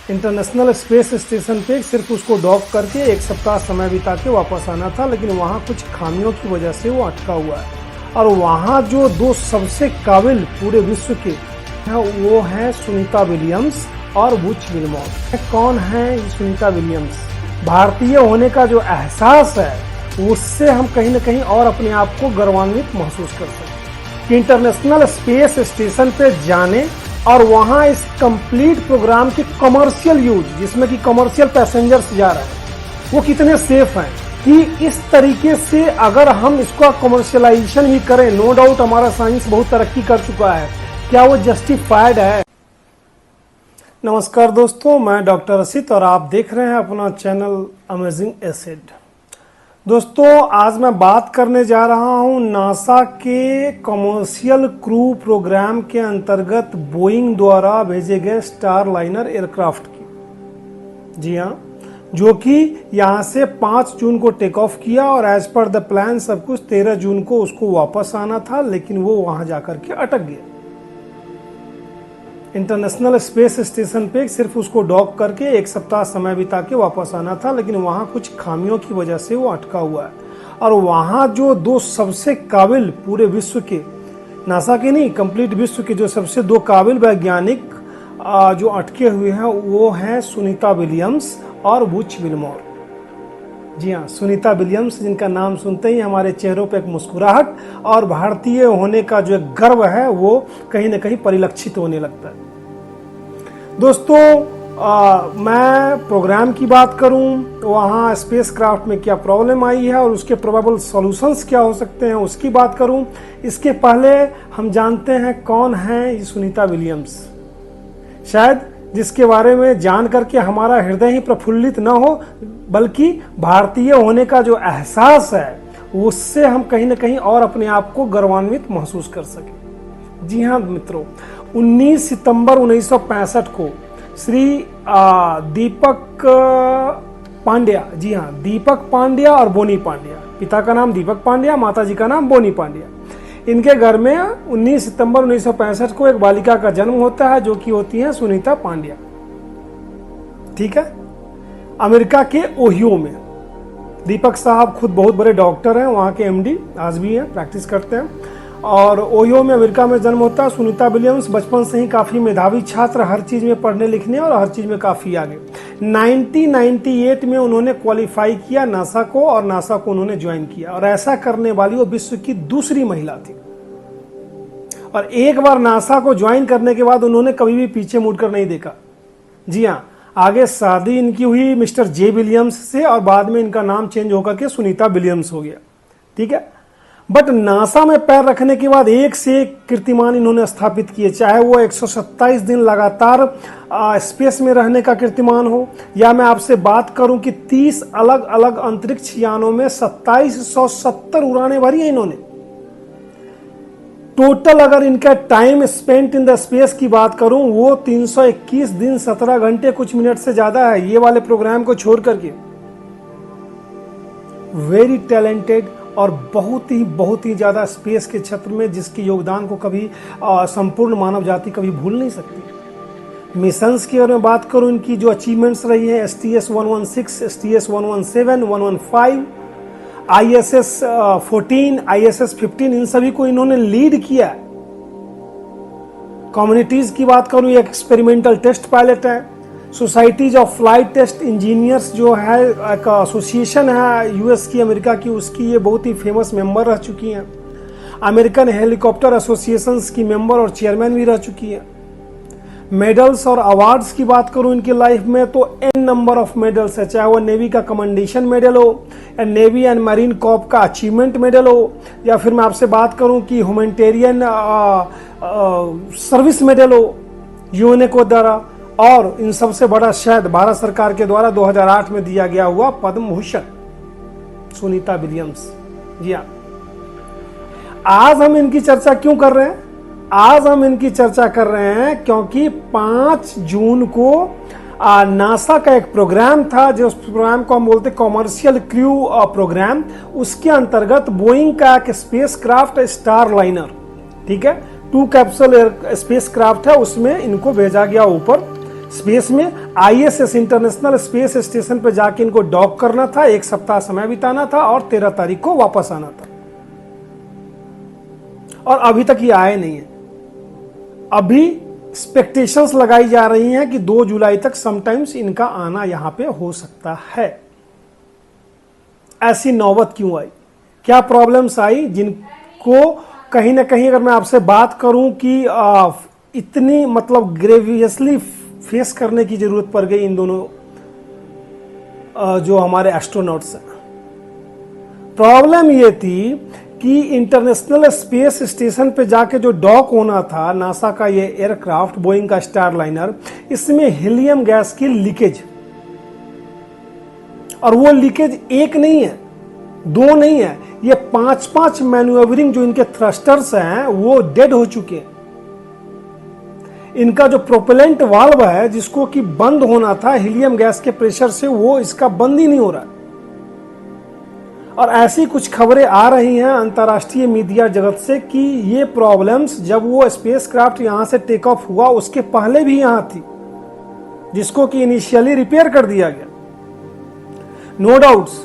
International space station पे सिर्फ उसको डॉक करके 1 सप्ताह समय बिता के वापस आना था, लेकिन वहाँ कुछ खामियों की वजह से वो अटका हुआ है। और वहाँ जो 2 सबसे काबिल पूरे विश्व के हैं वो हैं सुनीता विलियम्स और बुच विल्मोर। कौन है सुनीता विलियम्स? भारतीय होने का जो एहसास है उससे हम कहीं ना कहीं और अपने आप को गौरवान्वित महसूस कर सकते हैं कि इंटरनेशनल स्पेस स्टेशन पे जाने और वहां इस कंप्लीट प्रोग्राम के कमर्शियल यूज, जिसमें कि कमर्शियल पैसेंजर्स जा रहे हैं, वो कितने सेफ हैं कि इस तरीके से अगर हम इसका कमर्शियलाइजेशन ही करें, नो डाउट हमारा साइंस बहुत तरक्की कर चुका है, क्या वो जस्टिफाइड है? नमस्कार दोस्तों, मैं डॉक्टर असित और आप देख रहे हैं अपना चैनल अमेजिंग एसिड। दोस्तों, आज मैं बात करने जा रहा हूं नासा के कमर्शियल क्रू प्रोग्राम के अंतर्गत बोइंग द्वारा भेजे गए स्टार लाइनर एयरक्राफ्ट की। जी हाँ, जो कि यहां से 5 जून को टेक ऑफ किया और एज पर द प्लान सब कुछ 13 जून को उसको वापस आना था, लेकिन वो वहां जाकर के अटक गया। इंटरनेशनल स्पेस स्टेशन पे सिर्फ उसको डॉक करके 1 सप्ताह समय बिता के वापस आना था, लेकिन वहाँ कुछ खामियों की वजह से वो अटका हुआ है। और वहाँ जो 2 सबसे काबिल पूरे विश्व के, नासा के नहीं, कंप्लीट विश्व के जो सबसे 2 काबिल वैज्ञानिक जो अटके हुए हैं वो हैं सुनीता विलियम्स और बुच विल्मोर। जी हाँ, सुनीता विलियम्स, जिनका नाम सुनते ही हमारे चेहरों पे एक मुस्कुराहट और भारतीय होने का जो एक गर्व है वो कहीं ना कहीं परिलक्षित होने लगता है। दोस्तों, मैं प्रोग्राम की बात करूं तो वहाँ स्पेस क्राफ्ट में क्या प्रॉब्लम आई है और उसके प्रोबेबल सॉल्यूशंस क्या हो सकते हैं उसकी बात करूं। इसके पहले हम जानते हैं कौन है ये सुनीता विलियम्स, शायद जिसके बारे में जान करके हमारा हृदय ही प्रफुल्लित न हो, बल्कि भारतीय होने का जो एहसास है उससे हम कहीं ना कहीं और अपने आप को गौरवान्वित महसूस कर सके। जी हाँ मित्रों, 19 सितंबर 1965 को श्री दीपक पांड्या, जी हाँ, दीपक पांड्या और बोनी पांड्या, पिता का नाम दीपक पांड्या, माता जी का नाम बोनी पांड्या, इनके घर में 19 सितंबर 1965 को एक बालिका का जन्म होता है जो कि होती है सुनीता पांड्या। ठीक है, अमेरिका के ओहियो में। दीपक साहब खुद बहुत बड़े डॉक्टर हैं, वहाँ के एमडी आज भी हैं, प्रैक्टिस करते हैं। और ओहियो में अमेरिका में जन्म होता है। सुनीता विलियम्स बचपन से ही काफ़ी मेधावी छात्र, हर चीज़ में पढ़ने लिखने और हर चीज़ में काफ़ी आगे। 1998 में उन्होंने क्वालिफाई किया नासा को और नासा को उन्होंने ज्वाइन किया, और ऐसा करने वाली वो विश्व की दूसरी महिला थी। और एक बार नासा को ज्वाइन करने के बाद उन्होंने कभी भी पीछे मुड़कर नहीं देखा। जी हाँ, आगे शादी इनकी हुई मिस्टर जे विलियम्स से और बाद में इनका नाम चेंज होकर के सुनीता विलियम्स हो गया। ठीक है, बट नासा में पैर रखने के बाद एक से एक कीर्तिमान इन्होंने स्थापित किए, चाहे वो 127 दिन लगातार स्पेस में रहने का कीर्तिमान हो, या मैं आपसे बात करूं कि 30 अलग अलग अंतरिक्ष यानों में 2770 उड़ानें भरी हैं इन्होंने। टोटल अगर इनका time spent in the space की बात करूं वो 321 दिन 17 घंटे कुछ मिनट से ज्यादा है, ये वाले प्रोग्राम को छोड़ करके। वेरी टैलेंटेड और बहुत ही ज्यादा स्पेस के क्षेत्र में जिसके योगदान को कभी संपूर्ण मानव जाति कभी भूल नहीं सकती। मिशंस की अगर मैं बात करूं, इनकी जो अचीवमेंट्स रही है, STS-116, STS-117, 115, ISS 14, ISS 15, इन सभी को इन्होंने लीड किया। कम्युनिटीज की बात करूं, ये एक्सपेरिमेंटल टेस्ट पायलट है। Societies of flight test engineers जो है एक एसोसिएशन है यूएस की, अमेरिका की, उसकी ये बहुत ही फेमस मेंबर रह चुकी हैं। अमेरिकन हेलीकॉप्टर एसोसिएशंस की मेंबर और चेयरमैन भी रह चुकी हैं। मेडल्स और अवार्ड्स की बात करूं इनकी लाइफ में तो एन नंबर ऑफ मेडल्स है, चाहे वो नेवी का कमेंडेशन मेडल हो या नेवी एंड मरीन कॉर्प का अचीवमेंट मेडल हो, या फिर मैं आपसे बात करूं कि ह्यूमैनिटेरियन सर्विस मेडल हो यूएनए को द्वारा, और इन सबसे बड़ा शायद भारत सरकार के द्वारा 2008 में दिया गया हुआ पद्म भूषण सुनीता विलियम्स। जी हाँ, आज हम इनकी चर्चा क्यों कर रहे हैं? आज हम इनकी चर्चा कर रहे हैं क्योंकि 5 जून को नासा का एक प्रोग्राम था, जो उस प्रोग्राम को हम बोलते कॉमर्शियल क्रू प्रोग्राम। उसके अंतर्गत बोइंग का एक स्पेस क्राफ्ट स्टार लाइनर, ठीक है, 2 कैप्सूल स्पेस क्राफ्ट है, उसमें इनको भेजा गया ऊपर स्पेस में ISS इंटरनेशनल स्पेस स्टेशन पर जाके इनको डॉक करना था, 1 सप्ताह समय बिताना था और 13 तारीख को वापस आना था। और अभी तक ये आए नहीं है। अभी एक्सपेक्टेशंस लगाई जा रही हैं कि 2 जुलाई तक समटाइम्स इनका आना यहां पे हो सकता है। ऐसी नौबत क्यों आई? क्या प्रॉब्लम्स आई जिनको कहीं ना कहीं अगर मैं आपसे बात करूं कि इतनी मतलब ग्रेवियसली फेस करने की जरूरत पड़ गई इन दोनों जो हमारे एस्ट्रोनॉट्स हैं। प्रॉब्लम ये थी कि इंटरनेशनल स्पेस स्टेशन पे जाके जो डॉक होना था नासा का ये एयरक्राफ्ट बोइंग का स्टारलाइनर, इसमें हीलियम गैस की लीकेज, और वो लीकेज एक नहीं है, 2 नहीं है, ये 5-5 मैन्यूवरिंग जो इनके थ्रस्टर्स हैं वो डेड हो चुके हैं। इनका जो प्रोपेलेंट वाल्व है जिसको कि बंद होना था हीलियम गैस के प्रेशर से, वो इसका बंद ही नहीं हो रहा। और ऐसी कुछ खबरें आ रही हैं अंतर्राष्ट्रीय मीडिया जगत से कि ये प्रॉब्लम्स जब वो स्पेसक्राफ्ट यहां से टेक ऑफ हुआ उसके पहले भी यहां थी, जिसको कि इनिशियली रिपेयर कर दिया गया। नो डाउट्स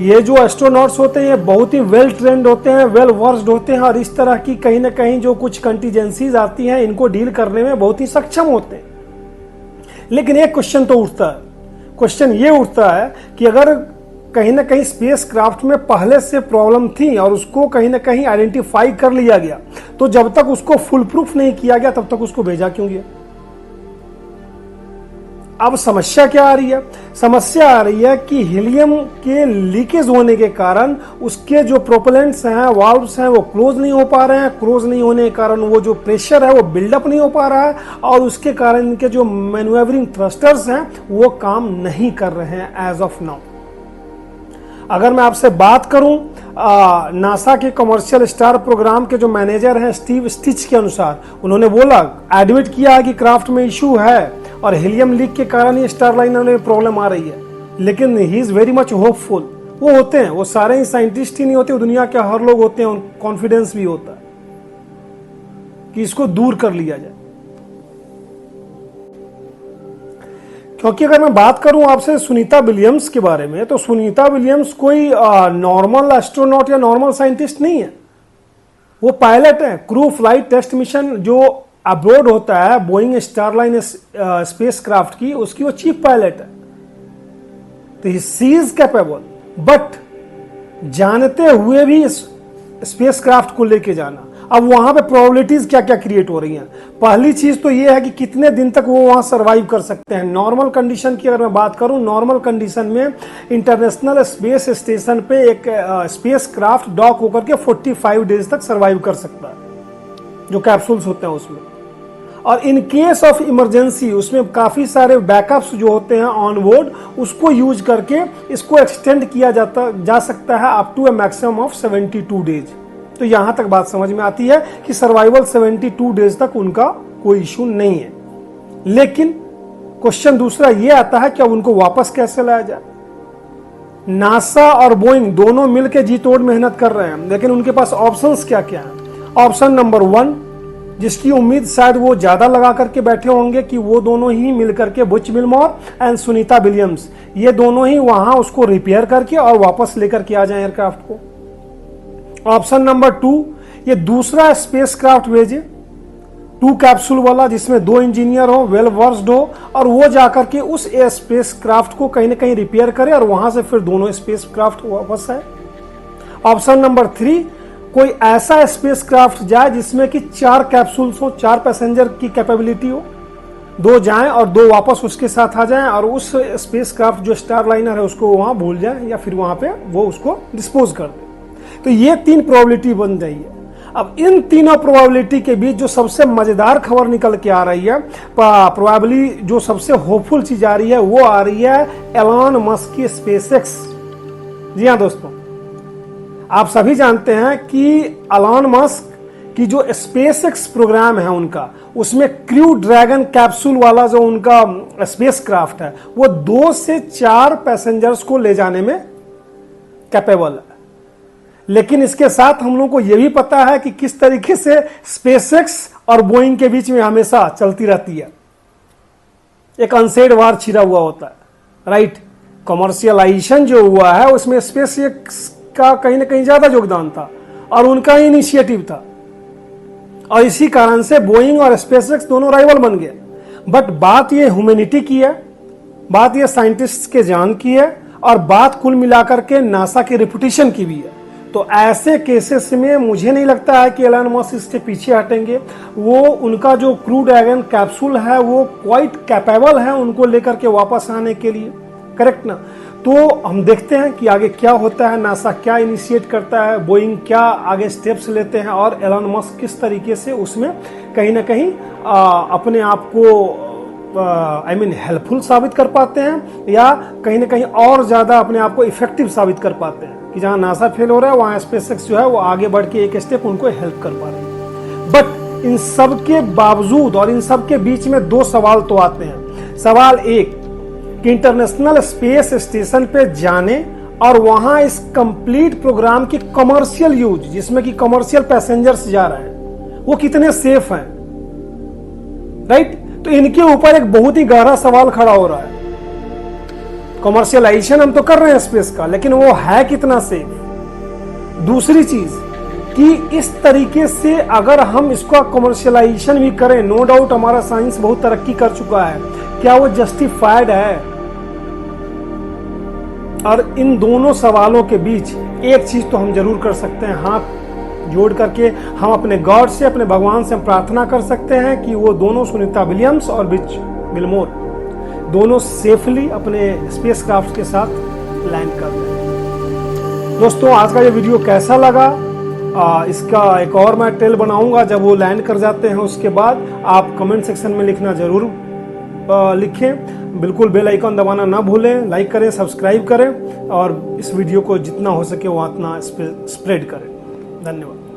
ये जो एस्ट्रोनॉट्स होते हैं ये बहुत ही वेल ट्रेंड होते हैं, वेल वर्स्ड होते हैं, और इस तरह की कहीं ना कहीं जो कुछ कंटीजेंसीज आती हैं इनको डील करने में बहुत ही सक्षम होते हैं। लेकिन एक क्वेश्चन तो उठता है, क्वेश्चन ये उठता है कि अगर कहीं ना कहीं स्पेस क्राफ्ट में पहले से प्रॉब्लम थी और उसको कहीं ना कहीं आइडेंटिफाई कर लिया गया, तो जब तक उसको फुल प्रूफ नहीं किया गया तब तक उसको भेजा क्यों गया? अब समस्या क्या आ रही है? समस्या आ रही है कि हीलियम के लीकेज होने के कारण उसके जो प्रोपेलेंट्स हैं, वाल्व्स हैं, वो क्लोज नहीं हो पा रहे हैं। क्लोज नहीं होने के कारण वो जो प्रेशर है वो बिल्डअप नहीं हो पा रहा है, और उसके कारण इनके जो मैन्यूवरिंग थ्रस्टर्स हैं वो काम नहीं कर रहे हैं एज ऑफ नाउ। अगर मैं आपसे बात करूं नासा के कमर्शियल स्टार प्रोग्राम के जो मैनेजर हैं स्टीव स्टिच के अनुसार, उन्होंने बोला, एडमिट किया है कि क्राफ्ट में इशू है और हीलियम लीक के कारण ये स्टारलाइनर में प्रॉब्लम आ रही है। लेकिन he is very much hopeful. वो होते हैं, वो सारे ही साइंटिस्ट ही नहीं होते, दुनिया के हर लोग होते हैं, कॉन्फिडेंस भी होता है कि इसको दूर कर लिया जाए। क्योंकि अगर मैं बात करूं आपसे सुनीता विलियम्स के बारे में, तो सुनीता विलियम्स कोई नॉर्मल एस्ट्रोनॉट या नॉर्मल साइंटिस्ट नहीं है। वो पायलट है, क्रू फ्लाइट टेस्ट मिशन जो अब्रॉड होता है बोइंग स्टारलाइन स्पेसक्राफ्ट की, उसकी वो चीफ पायलट है। तो सी इज कैपेबल, बट जानते हुए भी स्पेसक्राफ्ट को लेके जाना, अब वहां पे प्रोबेबिलिटीज क्या क्या क्रिएट हो रही हैं। पहली चीज तो ये है कि कितने दिन तक वो वहां सरवाइव कर सकते हैं। नॉर्मल कंडीशन की अगर मैं बात करूं, नॉर्मल कंडीशन में इंटरनेशनल स्पेस स्टेशन पे एक स्पेस क्राफ्ट डॉक होकर के 45 डेज तक सरवाइव कर सकता है, जो कैप्सूल्स होते हैं उसमें। और इन केस ऑफ इमरजेंसी उसमें काफी सारे बैकअप्स जो होते हैं ऑन बोर्ड, उसको यूज करके इसको एक्सटेंड किया जा सकता है up to a maximum of 72 days. तो यहां तक बात समझ में आती है कि सर्वाइवल 72 डेज तक उनका कोई इशू नहीं है। लेकिन क्वेश्चन दूसरा ये आता है कि अब उनको वापस कैसे लाया जाए। नासा और बोइंग दोनों मिलकर जी तोड़ मेहनत कर रहे हैं, लेकिन उनके पास ऑप्शंस क्या क्या हैं। ऑप्शन नंबर 1, जिसकी उम्मीद शायद वो ज्यादा लगा करके बैठे होंगे कि वो दोनों ही मिलकर के Butch Wilmore and Sunita Williams, ये दोनों ही वहां उसको रिपेयर करके और वापस लेकर के आ जाए एयरक्राफ्ट को। ऑप्शन नंबर 2, ये दूसरा स्पेसक्राफ्ट भेजे 2 कैप्सूल वाला, जिसमें 2 इंजीनियर हो, वेल वर्स्ड हो, और वो जाकर के उस स्पेसक्राफ्ट को कहीं ना कहीं रिपेयर करे और वहां से फिर दोनों स्पेसक्राफ्ट वापस आए। ऑप्शन नंबर 3, कोई ऐसा स्पेसक्राफ्ट जाए जिसमें कि 4 कैप्सूल्स हो, 4 पैसेंजर की कैपेबिलिटी हो, 2 जाएं और 2 वापस उसके साथ आ जाएं, और उस स्पेसक्राफ्ट जो स्टारलाइनर है उसको वहां भूल जाए या फिर वहां पे वो उसको डिस्पोज कर दे। तो ये 3 प्रोबेबिलिटी बन रही है। अब इन तीनों प्रोबेबिलिटी के बीच जो सबसे मजेदार खबर निकल के आ रही है, प्रोबेबली जो सबसे होपफुल चीज आ रही है, वो आ रही है एलॉन मस्क की स्पेसएक्स। जी हाँ दोस्तों, आप सभी जानते हैं कि एलॉन मस्क की जो स्पेसएक्स प्रोग्राम है उनका, उसमें क्रू ड्रैगन कैप्सूल वाला जो उनका स्पेसक्राफ्ट है, वो 2 से 4 पैसेंजर्स को ले जाने में कैपेबल है। लेकिन इसके साथ हम लोगों को यह भी पता है कि किस तरीके से स्पेसएक्स और बोइंग के बीच में हमेशा चलती रहती है। एक अनसेड वार छिड़ा हुआ होता है, राइट। कमर्शियलाइजेशन जो हुआ है उसमें स्पेसएक्स का कहीं ना कहीं ज्यादा योगदान था और उनका ही इनिशिएटिव था, और इसी कारण से बोइंग और स्पेसएक्स दोनों राइवल बन गए। बट बात ये ह्यूमैनिटी की है, बात ये साइंटिस्ट के जान की है, और बात कुल मिलाकर के नासा की रेपुटेशन की भी है। तो ऐसे केसेस में मुझे नहीं लगता है कि एलन मस्क इसके पीछे हटेंगे। वो उनका जो क्रू ड्रैगन कैप्सूल है वो क्वाइट कैपेबल है उनको लेकर के वापस आने के लिए, करेक्ट ना। तो हम देखते हैं कि आगे क्या होता है, नासा क्या इनिशिएट करता है, बोइंग क्या आगे स्टेप्स लेते हैं, और एलन मस्क किस तरीके से उसमें कहीं ना कहीं अपने आप को हेल्पफुल साबित कर पाते हैं, या कहीं ना कहीं और ज्यादा अपने आप को इफेक्टिव साबित कर पाते हैं कि जहां नासा फेल हो रहा है वहां स्पेसएक्स जो है वो आगे बढ़ के एक स्टेप उनको हेल्प कर पा रही है। बट इन सब के बावजूद और इन सब के बीच में दो सवाल तो आते हैं। सवाल एक कि इंटरनेशनल स्पेस स्टेशन पे जाने और वहां इस कंप्लीट प्रोग्राम की कमर्शियल यूज, जिसमें कि कमर्शियल पैसेंजर्स जा रहे हैं, वो कितने सेफ हैं, राइट। तो इनके ऊपर एक बहुत ही गहरा सवाल खड़ा हो रहा है। कमर्शियलाइजेशन हम तो कर रहे हैं स्पेस का, लेकिन वो है कितना सेफ। दूसरी चीज कि इस तरीके से अगर हम इसका कमर्शियलाइजेशन भी करें, नो डाउट हमारा साइंस बहुत तरक्की कर चुका है, क्या वो जस्टिफाइड है। और इन दोनों सवालों के बीच एक चीज तो हम जरूर कर सकते हैं, हाथ जोड़ करके हम अपने गॉड से, अपने भगवान से हम प्रार्थना कर सकते हैं कि वो दोनों, सुनीता विलियम्स और बिच गिलमोर, दोनों सेफली अपने स्पेसक्राफ्ट के साथ लैंड कर दें। दोस्तों आज का ये वीडियो कैसा लगा, इसका एक और मैं टेल बनाऊंगा जब वो लैंड कर जाते हैं। उसके बाद आप कमेंट सेक्शन में लिखना जरूर लिखें। बिल्कुल बेल आइकन दबाना ना भूलें, लाइक करें, सब्सक्राइब करें, और इस वीडियो को जितना हो सके वो उतना स्प्रेड करें। धन्यवाद।